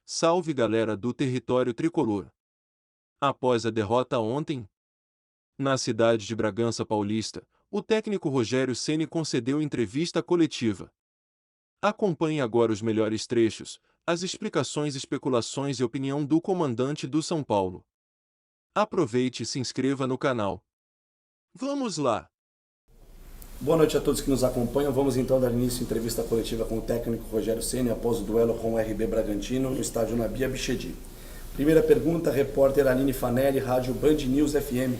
Salve galera do território tricolor. Após a derrota ontem, na cidade de Bragança Paulista, o técnico Rogério Ceni concedeu entrevista coletiva. Acompanhe agora os melhores trechos, as explicações, especulações e opinião do comandante do São Paulo. Aproveite e se inscreva no canal. Vamos lá! Boa noite a todos que nos acompanham. Vamos então dar início à entrevista coletiva com o técnico Rogério Ceni após o duelo com o RB Bragantino no estádio Nabi Abichedi. Primeira pergunta, repórter Aline Fanelli, Rádio Band News FM.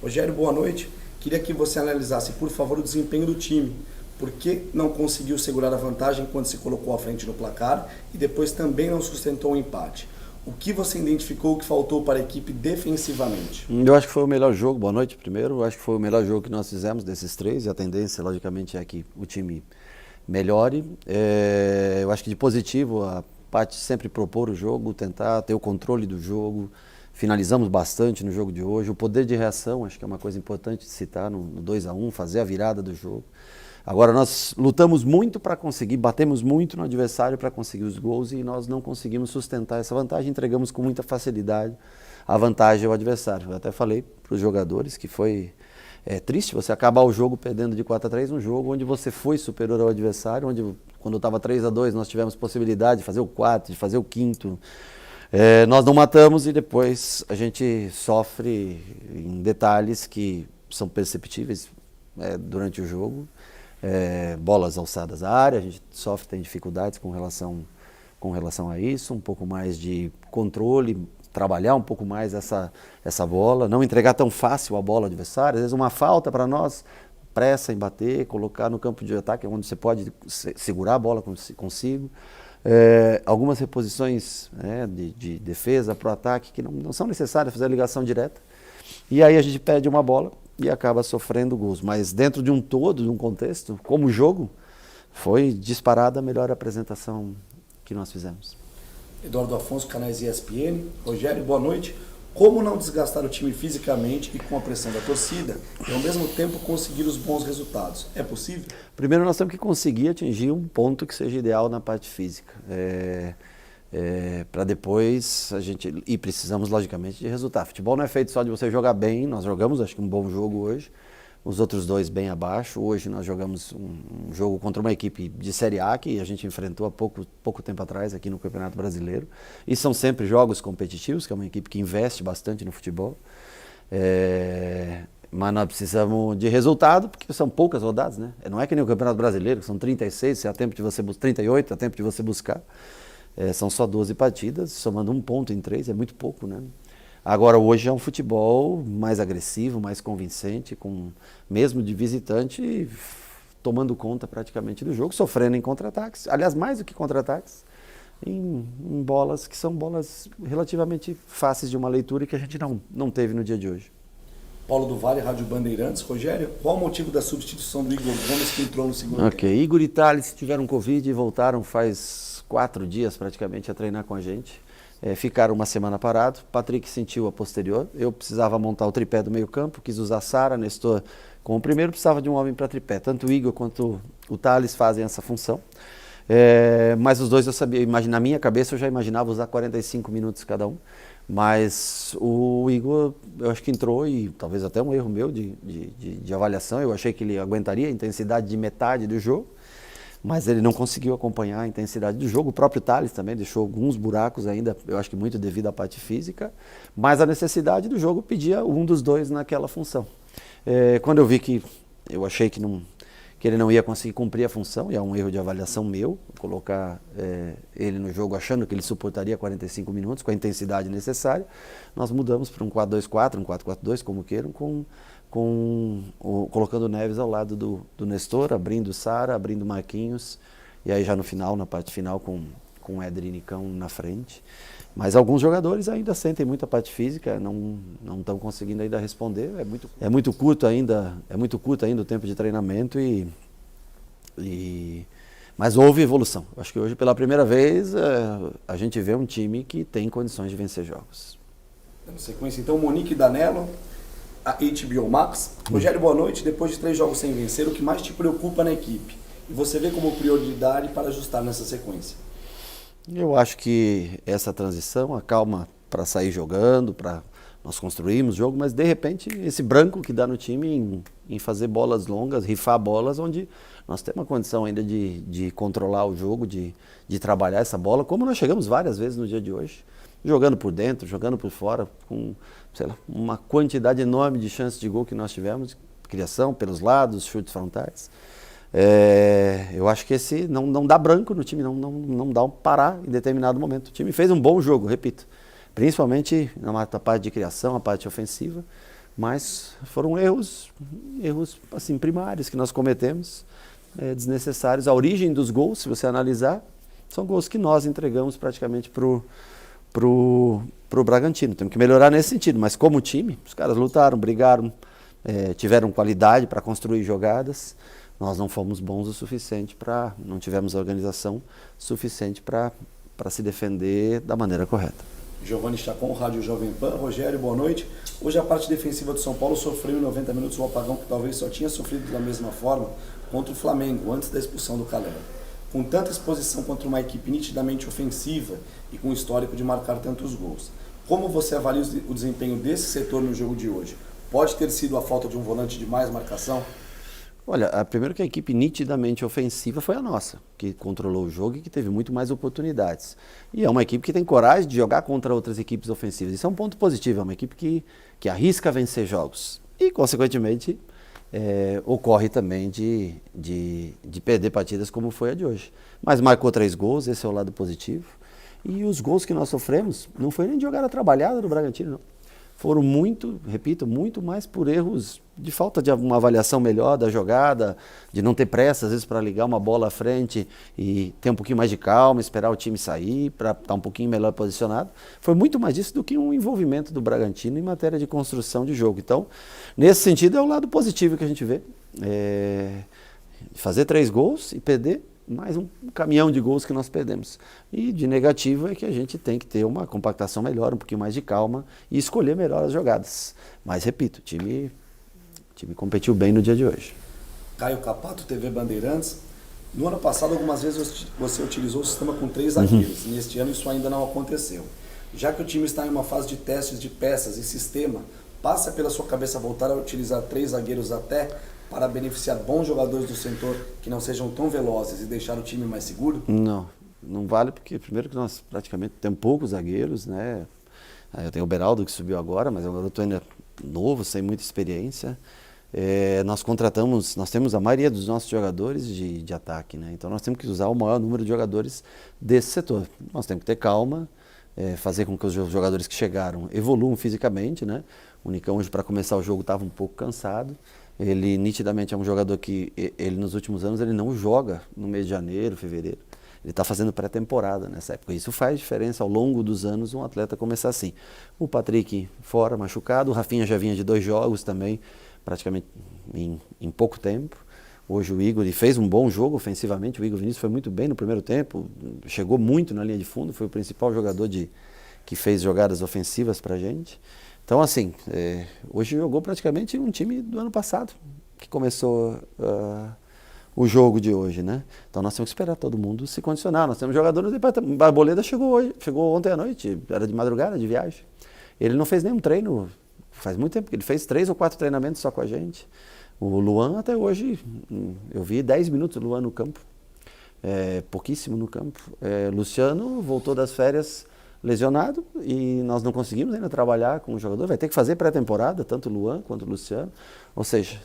Rogério, boa noite. Queria que você analisasse, por favor, o desempenho do time. Por que não conseguiu segurar a vantagem quando se colocou à frente no placar e depois também não sustentou o empate? O que você identificou que faltou para a equipe defensivamente? Eu acho que foi o melhor jogo, boa noite primeiro, eu acho que foi o melhor jogo que nós fizemos desses três e a tendência, logicamente, é que o time melhore. Eu acho que de positivo, a parte sempre propor o jogo, tentar ter o controle do jogo, finalizamos bastante no jogo de hoje. O poder de reação, acho que é uma coisa importante de citar no 2-1, fazer a virada do jogo. Agora, nós lutamos muito para conseguir, batemos muito no adversário para conseguir os gols e nós não conseguimos sustentar essa vantagem, entregamos com muita facilidade a vantagem ao adversário. Eu até falei para os jogadores que foi triste você acabar o jogo perdendo de 4-3, um jogo onde você foi superior ao adversário, onde quando estava 3-2 nós tivemos possibilidade de fazer o quarto, de fazer o quinto. Nós não matamos e depois a gente sofre em detalhes que são perceptíveis durante o jogo. Bolas alçadas à área, a gente sofre, tem dificuldades com relação a isso, um pouco mais de controle, trabalhar um pouco mais essa bola, não entregar tão fácil a bola ao adversário, às vezes uma falta para nós, pressa em bater, colocar no campo de ataque onde você pode segurar a bola consigo. Algumas reposições de defesa para o ataque que não são necessárias, fazer a ligação direta, e aí a gente perde uma bola e acaba sofrendo gols. Mas dentro de um todo, de um contexto, como jogo, foi disparada a melhor apresentação que nós fizemos. Eduardo Afonso, canais ESPN. Rogério, boa noite. Como não desgastar o time fisicamente e com a pressão da torcida e ao mesmo tempo conseguir os bons resultados? É possível? Primeiro nós temos que conseguir atingir um ponto que seja ideal na parte física. Para depois a gente... E precisamos, logicamente, de resultado. Futebol não é feito só de você jogar bem, nós jogamos, acho que um bom jogo hoje, os outros dois bem abaixo. Hoje nós jogamos um jogo contra uma equipe de Série A que a gente enfrentou há pouco tempo atrás aqui no Campeonato Brasileiro. E são sempre jogos competitivos, que é uma equipe que investe bastante no futebol. Mas nós precisamos de resultado, porque são poucas rodadas, né? Não é que nem o Campeonato Brasileiro, que são 36, se há tempo de você 38, há tempo de você buscar. São só 12 partidas, somando um ponto em 3, é muito pouco, né? Agora, hoje é um futebol mais agressivo, mais convincente, mesmo de visitante, tomando conta praticamente do jogo, sofrendo em contra-ataques, aliás, mais do que contra-ataques, em bolas que são bolas relativamente fáceis de uma leitura e que a gente não teve no dia de hoje. Paulo do Vale, Rádio Bandeirantes. Rogério, qual o motivo da substituição do Igor Gomes que entrou no segundo tempo? Igor e Thales tiveram Covid e voltaram faz 4 dias praticamente a treinar com a gente. Ficaram uma semana parados. Patrick sentiu a posterior. Eu precisava montar o tripé do meio campo, quis usar Sara, Nestor como o primeiro, precisava de um homem para tripé. Tanto o Igor quanto o Thales fazem essa função. Mas os dois eu sabia, na minha cabeça eu já imaginava usar 45 minutos cada um. Mas o Igor, eu acho que entrou e talvez até um erro meu de avaliação. Eu achei que ele aguentaria a intensidade de metade do jogo. Mas ele não conseguiu acompanhar a intensidade do jogo. O próprio Thales também deixou alguns buracos ainda, eu acho que muito devido à parte física, mas a necessidade do jogo pedia um dos dois naquela função. Quando eu vi que eu achei que ele não ia conseguir cumprir a função, e é um erro de avaliação meu, colocar ele no jogo achando que ele suportaria 45 minutos com a intensidade necessária, nós mudamos para um 4-2-4, um 4-4-2, como queiram, colocando o Neves ao lado do Nestor, abrindo Sara, abrindo Marquinhos, e aí já no final, na parte final, com o Éder e Nicão na frente. Mas alguns jogadores ainda sentem muita parte física, não estão conseguindo ainda responder. É muito curto ainda o tempo de treinamento mas houve evolução. Acho que hoje, pela primeira vez, a gente vê um time que tem condições de vencer jogos. Na sequência, então, Monique Danello, a HBO Max. Rogério, boa noite. Depois de 3 jogos sem vencer, o que mais te preocupa na equipe? E você vê como prioridade para ajustar nessa sequência? Eu acho que essa transição, a calma para sair jogando, para nós construirmos o jogo, mas de repente esse branco que dá no time em fazer bolas longas, rifar bolas, onde nós temos uma condição ainda de controlar o jogo, de trabalhar essa bola, como nós chegamos várias vezes no dia de hoje, jogando por dentro, jogando por fora, com, sei lá, uma quantidade enorme de chances de gol que nós tivemos, criação pelos lados, chutes frontais. Eu acho que esse não dá branco no time, não dá um parar em determinado momento. O time fez um bom jogo, repito, principalmente na parte de criação, a parte ofensiva, mas foram erros assim, primários que nós cometemos, desnecessários. A origem dos gols, se você analisar, são gols que nós entregamos praticamente pro Bragantino. Temos que melhorar nesse sentido, mas como time, os caras lutaram, brigaram, tiveram qualidade para construir jogadas. Nós não fomos bons o suficiente não tivemos organização suficiente para se defender da maneira correta. Giovanni Chacon, Rádio Jovem Pan. Rogério, boa noite. Hoje a parte defensiva do São Paulo sofreu em 90 minutos um apagão que talvez só tinha sofrido da mesma forma contra o Flamengo, antes da expulsão do Calera. Com tanta exposição contra uma equipe nitidamente ofensiva e com o histórico de marcar tantos gols, como você avalia o desempenho desse setor no jogo de hoje? Pode ter sido a falta de um volante de mais marcação? Olha, primeiro que a equipe nitidamente ofensiva foi a nossa, que controlou o jogo e que teve muito mais oportunidades. E é uma equipe que tem coragem de jogar contra outras equipes ofensivas. Isso é um ponto positivo, é uma equipe que arrisca vencer jogos. E, consequentemente, ocorre também de perder partidas como foi a de hoje. Mas marcou 3 gols, esse é o lado positivo. E os gols que nós sofremos não foi nem de jogada trabalhada do Bragantino, não. Foram muito mais por erros de falta de uma avaliação melhor da jogada, de não ter pressa, às vezes, para ligar uma bola à frente e ter um pouquinho mais de calma, esperar o time sair, para estar um pouquinho melhor posicionado. Foi muito mais disso do que um envolvimento do Bragantino em matéria de construção de jogo. Então, nesse sentido, é o lado positivo que a gente vê. Fazer 3 gols e perder mais um caminhão de gols que nós perdemos. E de negativo é que a gente tem que ter uma compactação melhor, um pouquinho mais de calma e escolher melhor as jogadas. Mas, repito, o time competiu bem no dia de hoje. Caio Capato, TV Bandeirantes. No ano passado, algumas vezes você utilizou o sistema com 3 zagueiros. Neste ano isso ainda não aconteceu. Já que o time está em uma fase de testes de peças e sistema, passa pela sua cabeça voltar a utilizar 3 zagueiros até para beneficiar bons jogadores do setor que não sejam tão velozes e deixar o time mais seguro? Não vale, porque primeiro que nós praticamente temos poucos zagueiros, né? Eu tenho o Beraldo que subiu agora, mas é um garoto ainda novo, sem muita experiência. Nós temos a maioria dos nossos jogadores de ataque, né? Então nós temos que usar o maior número de jogadores desse setor. Nós temos que ter calma, fazer com que os jogadores que chegaram evoluam fisicamente, né? O Nicão hoje, para começar o jogo, estava um pouco cansado. Ele nitidamente é um jogador que, ele nos últimos anos, ele não joga no mês de janeiro, fevereiro. Ele está fazendo pré-temporada nessa época. Isso faz diferença ao longo dos anos um atleta começar assim. O Patrick fora, machucado. O Rafinha já vinha de 2 jogos também, praticamente em pouco tempo. Hoje o Igor fez um bom jogo ofensivamente. O Igor Vinícius foi muito bem no primeiro tempo. Chegou muito na linha de fundo. Foi o principal jogador que fez jogadas ofensivas para a gente. Então, assim, hoje jogou praticamente um time do ano passado, que começou o jogo de hoje, né? Então nós temos que esperar todo mundo se condicionar. Nós temos jogadores no departamento. Barboleda chegou ontem à noite, era de madrugada, de viagem. Ele não fez nenhum treino, faz muito tempo que ele fez 3 ou 4 treinamentos só com a gente. O Luan até hoje, eu vi 10 minutos do Luan no campo, pouquíssimo no campo. Luciano voltou das férias lesionado e nós não conseguimos ainda trabalhar com o jogador. Vai ter que fazer pré-temporada, tanto o Luan quanto o Luciano. Ou seja,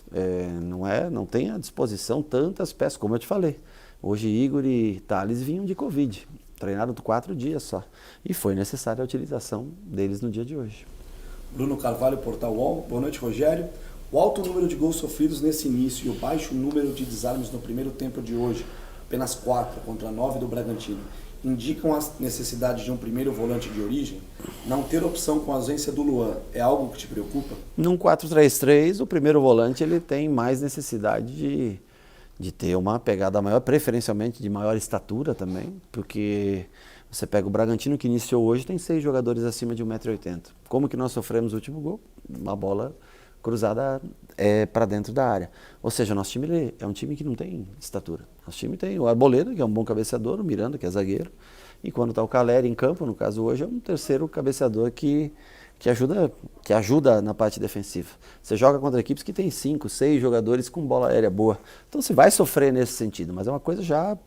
não tem à disposição tantas peças, como eu te falei. Hoje Igor e Thales vinham de Covid, treinaram 4 dias só. E foi necessária a utilização deles no dia de hoje. Bruno Carvalho, Portal UOL. Boa noite, Rogério. O alto número de gols sofridos nesse início e o baixo número de desarmes no primeiro tempo de hoje, apenas 4 contra 9 do Bragantino, indicam a necessidade de um primeiro volante de origem? Não ter opção com a ausência do Luan é algo que te preocupa? Num 4-3-3, o primeiro volante ele tem mais necessidade de ter uma pegada maior, preferencialmente de maior estatura também, porque você pega o Bragantino que iniciou hoje, tem 6 jogadores acima de 1,80 m. Como que nós sofremos o último gol? Uma bola cruzada para dentro da área. Ou seja, nosso time é um time que não tem estatura. Nosso time tem o Arboleda, que é um bom cabeceador, o Miranda, que é zagueiro, E quando está o Caleri em campo, no caso hoje, é um terceiro cabeceador que ajuda na parte defensiva. Você joga contra equipes que tem 5, 6 jogadores com bola aérea boa. Então você vai sofrer nesse sentido, mas é uma coisa já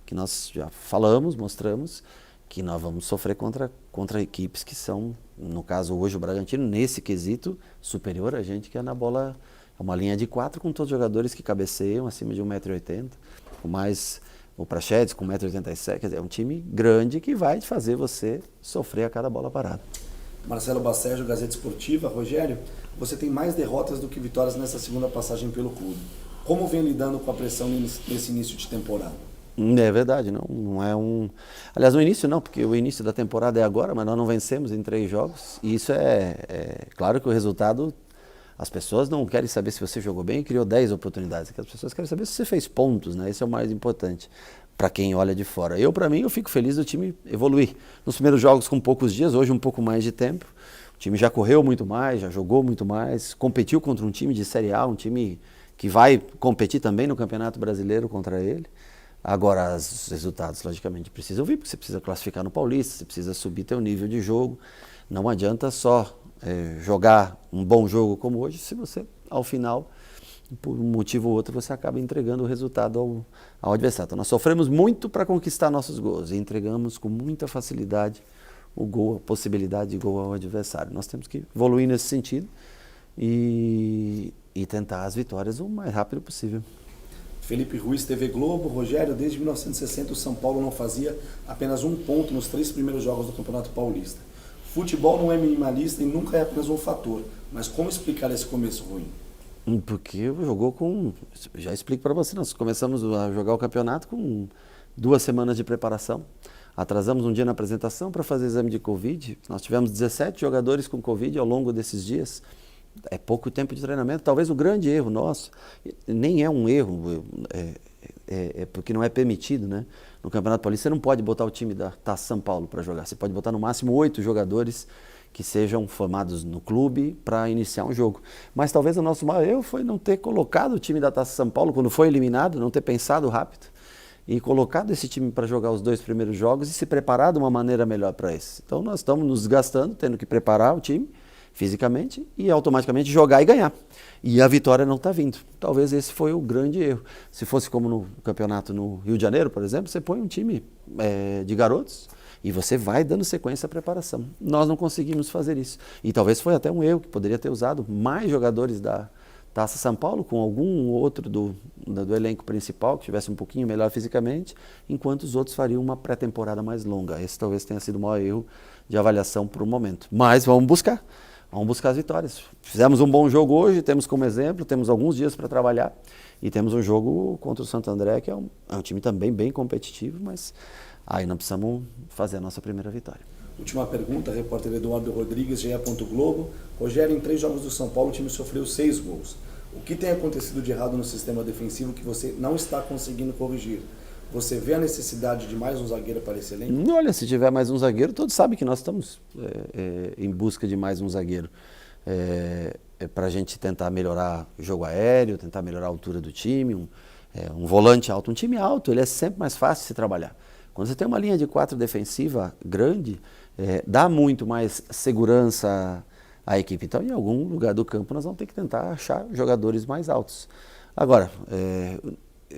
que nós já falamos, mostramos, que nós vamos sofrer contra equipes que são, no caso hoje o Bragantino, nesse quesito, superior a gente, que é na bola, é uma linha de 4 com todos os jogadores que cabeceiam acima de 1,80 m, com mais o Praxedes com 1,87 m, quer dizer, é um time grande que vai fazer você sofrer a cada bola parada. Marcelo Bacejo, Gazeta Esportiva. Rogério, você tem mais derrotas do que vitórias nessa segunda passagem pelo clube. Como vem lidando com a pressão nesse início de temporada? É verdade, não é um... Aliás, no início não, porque o início da temporada é agora, mas nós não vencemos em 3 jogos. E isso claro que o resultado, as pessoas não querem saber se você jogou bem e criou 10 oportunidades. As pessoas querem saber se você fez pontos, né? Isso é o mais importante para quem olha de fora. Para mim, eu fico feliz do time evoluir. Nos primeiros jogos com poucos dias, hoje um pouco mais de tempo. O time já correu muito mais, já jogou muito mais, competiu contra um time de Série A, um time que vai competir também no Campeonato Brasileiro contra ele. Agora, os resultados, logicamente, precisam vir, porque você precisa classificar no Paulista, você precisa subir teu nível de jogo. Não adianta só jogar um bom jogo como hoje, se você, ao final, por um motivo ou outro, você acaba entregando o resultado ao adversário. Então, nós sofremos muito para conquistar nossos gols e entregamos com muita facilidade o gol, a possibilidade de gol ao adversário. Nós temos que evoluir nesse sentido e tentar as vitórias o mais rápido possível. Felipe Ruiz, TV Globo. Rogério, desde 1960 o São Paulo não fazia apenas um ponto nos 3 primeiros jogos do Campeonato Paulista. Futebol não é minimalista e nunca é apenas um fator, mas como explicar esse começo ruim? Porque jogou com... Já explico para você, nós começamos a jogar o campeonato com 2 semanas de preparação. Atrasamos um dia na apresentação para fazer exame de Covid. Nós tivemos 17 jogadores com Covid ao longo desses dias. É pouco tempo de treinamento. Talvez o grande erro nosso, nem é um erro, porque não é permitido, né? No Campeonato Paulista você não pode botar o time da Taça São Paulo para jogar. Você pode botar no máximo 8 jogadores que sejam formados no clube para iniciar um jogo. Mas talvez o nosso maior erro foi não ter colocado o time da Taça São Paulo quando foi eliminado, não ter pensado rápido e colocado esse time para jogar os 2 primeiros jogos e se preparar de uma maneira melhor para esse. Então nós estamos nos desgastando, tendo que preparar o time fisicamente e automaticamente jogar e ganhar. E a vitória não está vindo. Talvez esse foi o grande erro. Se fosse como no campeonato no Rio de Janeiro, por exemplo, você põe um time de garotos e você vai dando sequência à preparação. Nós não conseguimos fazer isso. E talvez foi até um erro, que poderia ter usado mais jogadores da Taça São Paulo, com algum outro do elenco principal, que estivesse um pouquinho melhor fisicamente, enquanto os outros fariam uma pré-temporada mais longa. Esse talvez tenha sido o maior erro de avaliação por um momento. Mas vamos buscar as vitórias. Fizemos um bom jogo hoje, temos como exemplo, temos alguns dias para trabalhar e temos um jogo contra o Santo André, que é um time também bem competitivo, mas aí nós precisamos fazer a nossa primeira vitória. Última pergunta, repórter Eduardo Rodrigues, GE. Globo. Rogério, em 3 jogos do São Paulo, o time sofreu 6 gols. O que tem acontecido de errado no sistema defensivo que você não está conseguindo corrigir? Você vê a necessidade de mais um zagueiro para esse elenco? Olha, se tiver mais um zagueiro, todos sabem que nós estamos em busca de mais um zagueiro. Para a gente tentar melhorar o jogo aéreo, tentar melhorar a altura do time, um volante alto. Um time alto, ele é sempre mais fácil de se trabalhar. Quando você tem uma linha de 4 defensiva grande, dá muito mais segurança à equipe. Então, em algum lugar do campo, nós vamos ter que tentar achar jogadores mais altos. Agora,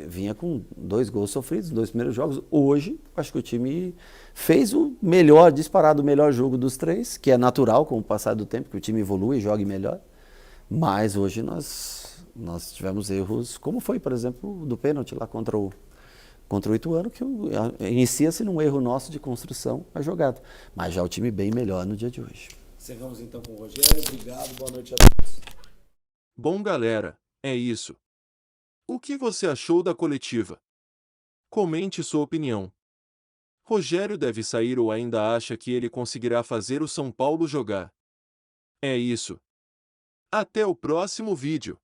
vinha com 2 gols sofridos nos 2 primeiros jogos. Hoje, acho que o time fez o melhor, disparado o melhor jogo dos 3, que é natural com o passar do tempo, que o time evolui e jogue melhor. Mas hoje nós tivemos erros, como foi, por exemplo, do pênalti lá contra o Ituano, que inicia-se num erro nosso de construção a jogada. Mas já o time bem melhor no dia de hoje. Encerramos então com o Rogério. Obrigado, boa noite a todos. Bom, galera, é isso. O que você achou da coletiva? Comente sua opinião. Rogério deve sair ou ainda acha que ele conseguirá fazer o São Paulo jogar? É isso. Até o próximo vídeo.